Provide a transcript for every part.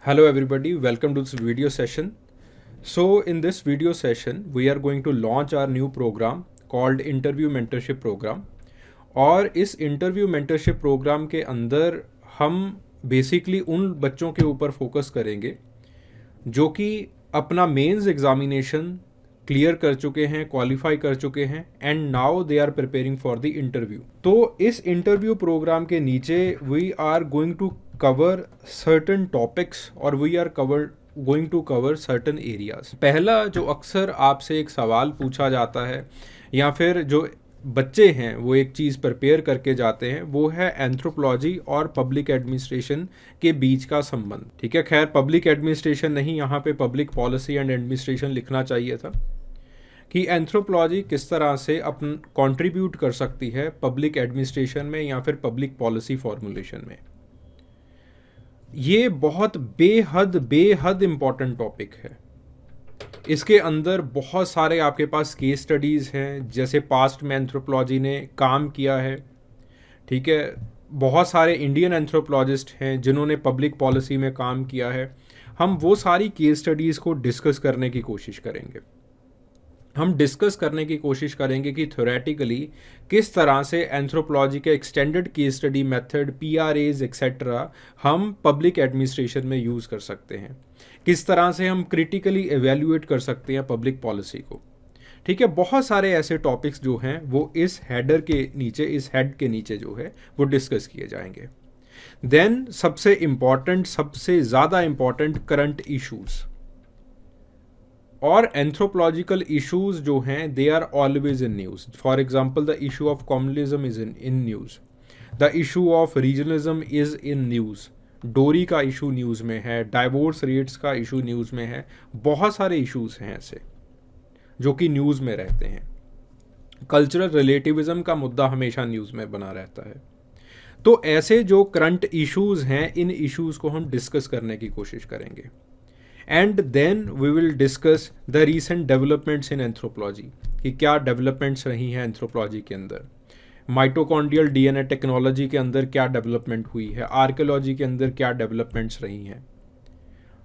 Hello everybody, welcome to this video session. So in this video session, we are going to launch our new program called Interview Mentorship Program. और इस interview mentorship programme के अंदर हम basically उन बच्चों के ऊपर focus करेंगे जो कि अपना मेंस एग्जामिनेशन क्लियर कर चुके हैं, क्वालिफाई कर चुके हैं and now they are preparing for the interview. तो इस इंटरव्यू प्रोग्राम के नीचे we are going to cover certain topics और we are going to cover certain areas. पहला जो अक्सर आपसे एक सवाल पूछा जाता है या फिर जो बच्चे हैं वो एक चीज़ प्रिपेयर करके जाते हैं, वो है एंथ्रोपोलॉजी और पब्लिक एडमिनिस्ट्रेशन के बीच का संबंध। ठीक है, खैर पब्लिक एडमिनिस्ट्रेशन नहीं, यहाँ पे पब्लिक पॉलिसी एंड एडमिनिस्ट्रेशन लिखना चाहिए था कि एंथ्रोपोलॉजी किस तरह से अपन कंट्रीब्यूट कर सकती है पब्लिक एडमिनिस्ट्रेशन में या फिर पब्लिक पॉलिसी फॉर्मुलेशन में। ये बहुत बेहद इंपॉर्टेंट टॉपिक है। इसके अंदर बहुत सारे आपके पास केस स्टडीज़ हैं, जैसे पास्ट में एंथ्रोपोलॉजी ने काम किया है। ठीक है, बहुत सारे इंडियन एंथ्रोपोलॉजिस्ट हैं जिन्होंने पब्लिक पॉलिसी में काम किया है। हम वो सारी केस स्टडीज़ को डिस्कस करने की कोशिश करेंगे। हम डिस्कस करने की कोशिश करेंगे कि थ्योरेटिकली किस तरह से एंथ्रोपोलॉजी के extended case study method, PRAs etcetera हम पब्लिक एडमिनिस्ट्रेशन में यूज़ कर सकते हैं, किस तरह से हम क्रिटिकली एवेल्युएट कर सकते हैं पब्लिक पॉलिसी को। ठीक है, बहुत सारे ऐसे टॉपिक्स जो हैं वो इस हेडर के नीचे, इस हेड के नीचे जो है वो डिस्कस किए जाएंगे। देन सबसे इम्पॉर्टेंट, सबसे ज़्यादा इम्पॉर्टेंट करंट इश्यूज़ और एंथ्रोपोलॉजिकल इश्यूज जो हैं they are always in news. For example the issue of communalism is in news, the issue of regionalism is in news, dowry का इशू न्यूज़ में है, divorce rates का issue news में है। बहुत सारे इश्यूज हैं ऐसे जो कि न्यूज़ में रहते हैं। कल्चरल रिलेटिविज्म का मुद्दा हमेशा न्यूज़ में बना रहता है। तो ऐसे जो करंट इश्यूज हैं, इन इश्यूज को हम डिस्कस करने की कोशिश करेंगे। And then we will discuss the recent developments in anthropology, कि क्या डेवलपमेंट्स रही हैं एंथ्रोपोलॉजी के अंदर, माइटोकॉन्ड्रियल DNA टेक्नोलॉजी के अंदर क्या डेवलपमेंट हुई है, आर्कियोलॉजी के अंदर क्या डेवलपमेंट्स रही हैं,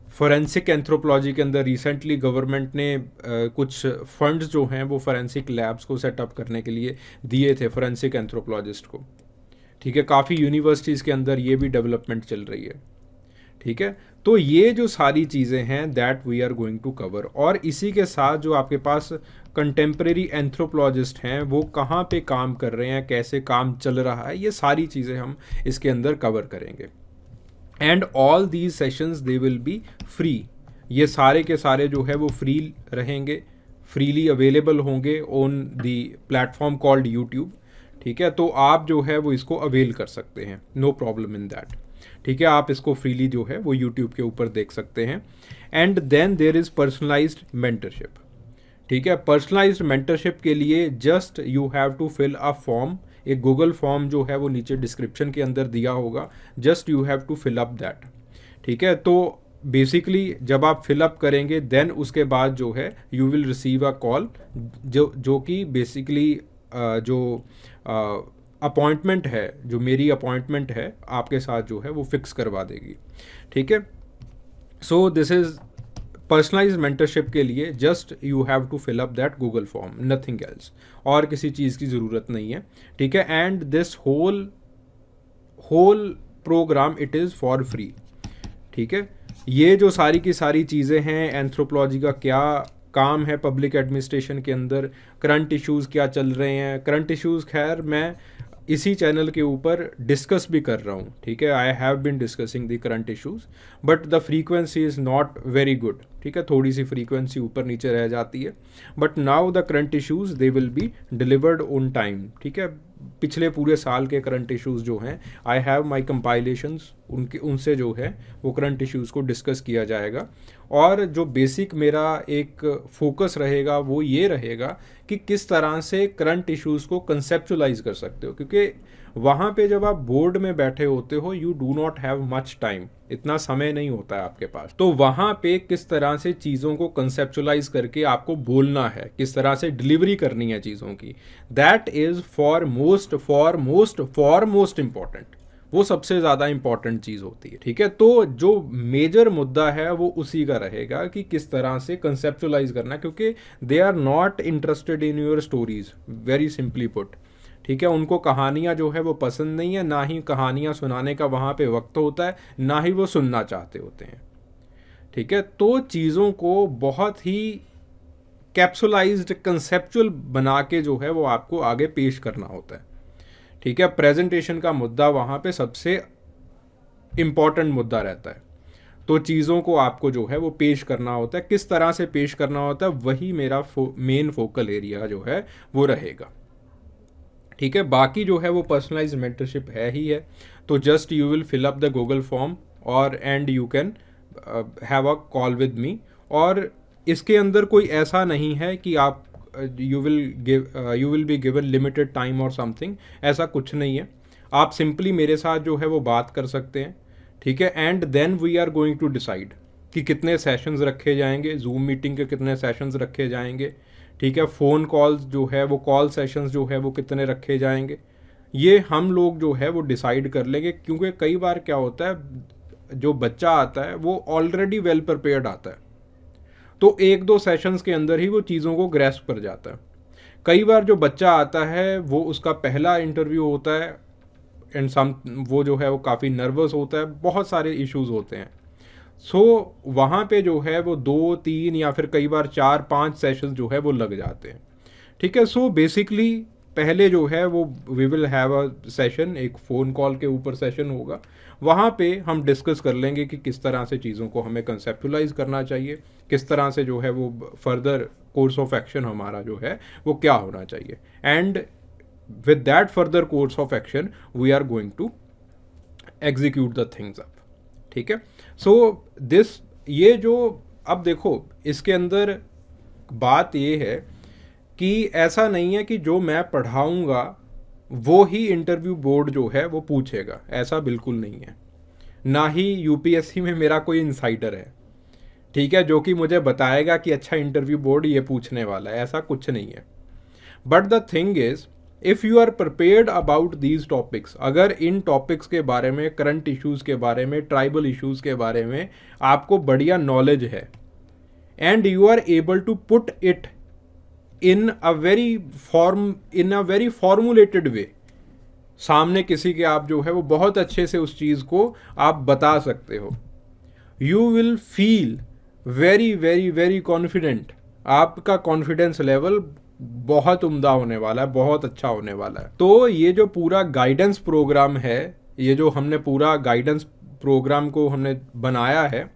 फोरेंसिक एंथ्रोपोलॉजी के अंदर रिसेंटली गवर्नमेंट ने कुछ फंड्स जो हैं वो फोरेंसिक लैब्स को सेटअप करने के लिए दिए थे फोरेंसिक एंथ्रोपोलॉजिस्ट को। ठीक है, काफ़ी यूनिवर्सिटीज़ के अंदर ये भी डेवलपमेंट चल रही है। ठीक है, तो ये जो सारी चीज़ें हैं that we are going to cover. और इसी के साथ जो आपके पास कंटेम्प्रेरी एंथ्रोपोलॉजिस्ट हैं वो कहाँ पे काम कर रहे हैं, कैसे काम चल रहा है, ये सारी चीज़ें हम इसके अंदर कवर करेंगे। And all these sessions they will be free. ये सारे के सारे जो है वो फ्री रहेंगे, फ्रीली अवेलेबल होंगे on the platform called YouTube. ठीक है, तो आप जो है वो इसको अवेल कर सकते हैं, नो प्रॉब्लम इन दैट। ठीक है, आप इसको फ्रीली जो है वो यूट्यूब के ऊपर देख सकते हैं। And then there is personalized mentorship. ठीक है, पर्सनलाइज्ड मेंटरशिप के लिए just you have to fill a form. एक गूगल फॉर्म जो है वो नीचे डिस्क्रिप्शन के अंदर दिया होगा, just you have to fill up that. ठीक है, तो बेसिकली जब आप फिल अप करेंगे देन उसके बाद जो है you will receive a call, जो कि बेसिकली जो अपॉइंटमेंट है, जो मेरी अपॉइंटमेंट है आपके साथ जो है वो फिक्स करवा देगी। ठीक है, so this is personalise mentorship के लिए just you have to fill up that Google form, nothing else, और किसी चीज़ की ज़रूरत नहीं है। ठीक है, and this whole programme it is for free. ठीक है, ये जो सारी की सारी चीज़ें हैं, एंथ्रोपोलॉजी का क्या काम है पब्लिक एडमिनिस्ट्रेशन के अंदर, करंट इश्यूज़ क्या चल रहे हैं। करंट इश्यूज़ खैर मैं इसी चैनल के ऊपर डिस्कस भी कर रहा हूँ। ठीक है, I have been discussing the current issues but the frequency is not very good. ठीक है, थोड़ी सी फ्रीक्वेंसी ऊपर नीचे रह जाती है, but now the current issues they will be delivered on time. ठीक है, पिछले पूरे साल के करंट इश्यूज़ जो हैं, आई हैव माई कंपाइलेशंस, उनसे जो है वो करंट इश्यूज़ को डिस्कस किया जाएगा। और जो बेसिक मेरा एक फोकस रहेगा वो ये रहेगा कि किस तरह से करंट इश्यूज़ को कंसेप्चुलाइज कर सकते हो, क्योंकि वहाँ पे जब आप बोर्ड में बैठे होते हो you do not have much time, इतना समय नहीं होता है आपके पास। तो वहाँ पे किस तरह से चीज़ों को कंसेप्चुलाइज करके आपको बोलना है, किस तरह से डिलीवरी करनी है चीज़ों की, that is for most important वो सबसे ज़्यादा इंपॉर्टेंट चीज़ होती है, ठीक है। तो जो मेजर मुद्दा है वो उसी का रहेगा कि किस तरह से कंसेप्चुलाइज करना, क्योंकि they are not interested in your stories, very simply put, ठीक है। उनको कहानियाँ जो है वो पसंद नहीं है, ना ही कहानियाँ सुनाने का वहाँ पे वक्त होता है, ना ही वो सुनना चाहते होते हैं, ठीक है। तो चीज़ों को बहुत ही कैप्सुलाइज्ड कंसेप्चुअल बना के जो है वो आपको आगे पेश करना होता है, ठीक है। प्रेजेंटेशन का मुद्दा वहाँ पे सबसे इम्पॉर्टेंट मुद्दा रहता है। तो चीज़ों को आपको जो है वो पेश करना होता है, किस तरह से पेश करना होता है, वही मेरा मेन फोकल एरिया जो है वो रहेगा, ठीक है। बाकी जो है वो पर्सनलाइज मेंटरशिप है ही है। तो just you will fill up the Google form और and you can have a call with me. और इसके अंदर कोई ऐसा नहीं है कि आप you will be given limited time और समथिंग, ऐसा कुछ नहीं है। आप सिंपली मेरे साथ जो है वो बात कर सकते हैं, ठीक है। And then we are going to decide कि कितने सेशंस रखे जाएंगे, जूम मीटिंग के कितने सेशंस रखे जाएंगे, ठीक है। फ़ोन कॉल्स जो है वो कॉल सेशंस जो है वो कितने रखे जाएंगे, ये हम लोग जो है वो डिसाइड कर लेंगे। क्योंकि कई बार क्या होता है, जो बच्चा आता है वो ऑलरेडी वेल प्रिपेयर्ड आता है, तो एक दो सेशंस के अंदर ही वो चीज़ों को ग्रैस्प कर जाता है। कई बार जो बच्चा आता है वो उसका पहला इंटरव्यू होता है एंड सम वो जो है वो काफ़ी नर्वस होता है, बहुत सारे इश्यूज होते हैं। सो वहाँ पे जो है वो 2-3 या फिर कई बार 4-5 सेशन जो है वो लग जाते हैं, ठीक है। सो बेसिकली पहले जो है वो we will have a session, एक फ़ोन कॉल के ऊपर सेशन होगा, वहाँ पे हम डिस्कस कर लेंगे कि किस तरह से चीज़ों को हमें कंसेप्चुलाइज करना चाहिए, किस तरह से जो है वो फर्दर कोर्स ऑफ एक्शन हमारा जो है वो क्या होना चाहिए। And with that further course of action we are going to execute the things up, ठीक है। सो दिस ये जो अब देखो इसके अंदर बात ये है कि ऐसा नहीं है कि जो मैं पढ़ाऊँगा वो ही इंटरव्यू बोर्ड जो है वो पूछेगा, ऐसा बिल्कुल नहीं है। ना ही यूपीएससी में मेरा कोई इंसाइडर है, ठीक है, जो कि मुझे बताएगा कि अच्छा इंटरव्यू बोर्ड ये पूछने वाला है, ऐसा कुछ नहीं है। But the thing is if you are prepared about these topics, अगर इन टॉपिक्स के बारे में, करंट इश्यूज़ के बारे में, ट्राइबल इश्यूज़ के बारे में आपको बढ़िया नॉलेज है and you are able to put it in a very formulated way, सामने किसी के आप जो है वो बहुत अच्छे से उस चीज़ को आप बता सकते हो, you will feel very very very confident. आपका कॉन्फिडेंस लेवल बहुत उम्दा होने वाला है, बहुत अच्छा होने वाला है। तो ये जो पूरा गाइडेंस प्रोग्राम है, ये जो हमने पूरा गाइडेंस प्रोग्राम को हमने बनाया है,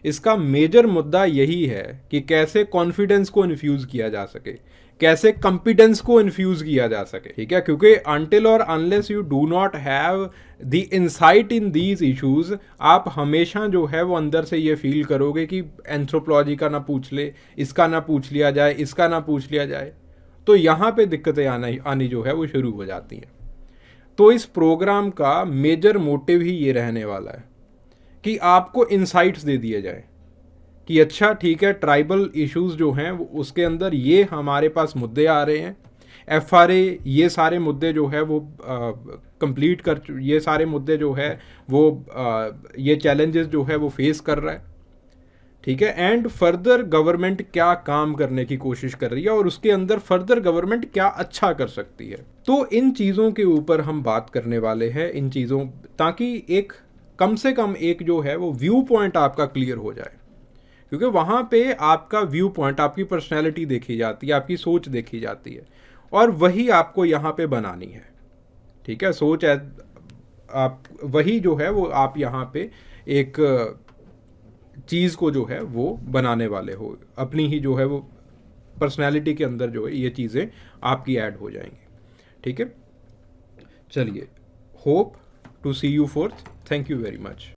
इसका मेजर मुद्दा यही है कि कैसे कॉन्फिडेंस को इन्फ्यूज़ किया जा सके, कैसे कॉम्पिटेंस को इन्फ्यूज़ किया जा सके, ठीक है। क्योंकि अनटिल और unless you do not have the insight in these issues, आप हमेशा जो है वो अंदर से ये फील करोगे कि एंथ्रोपोलॉजी का ना पूछ ले, इसका ना पूछ लिया जाए, इसका ना पूछ लिया जाए, तो यहाँ पे दिक्कतें आनी जो है वो शुरू हो जाती हैं। तो इस प्रोग्राम का मेजर मोटिव ही ये रहने वाला है कि आपको इंसाइट्स दे दिए जाए कि अच्छा ठीक है, ट्राइबल इश्यूज़ जो हैं उसके अंदर ये हमारे पास मुद्दे आ रहे हैं, एफआरए ये सारे मुद्दे जो है वो कंप्लीट कर, ये सारे मुद्दे जो है वो ये चैलेंजेस जो है वो फेस कर रहा है, ठीक है। एंड फर्दर गवर्नमेंट क्या काम करने की कोशिश कर रही है और उसके अंदर फर्दर गवर्नमेंट क्या अच्छा कर सकती है। तो इन चीज़ों के ऊपर हम बात करने वाले हैं, इन चीज़ों, ताकि एक कम से कम एक जो है वो व्यू पॉइंट आपका क्लियर हो जाए, क्योंकि वहाँ पे आपका व्यू पॉइंट, आपकी पर्सनैलिटी देखी जाती है, आपकी सोच देखी जाती है, और वही आपको यहाँ पे बनानी है, ठीक है। सोच है आप वही जो है वो आप यहाँ पे एक चीज़ को जो है वो बनाने वाले हो, अपनी ही जो है वो पर्सनैलिटी के अंदर जो है ये चीज़ें आपकी ऐड हो जाएंगी, ठीक है। चलिए, hope to see you forth, thank you very much.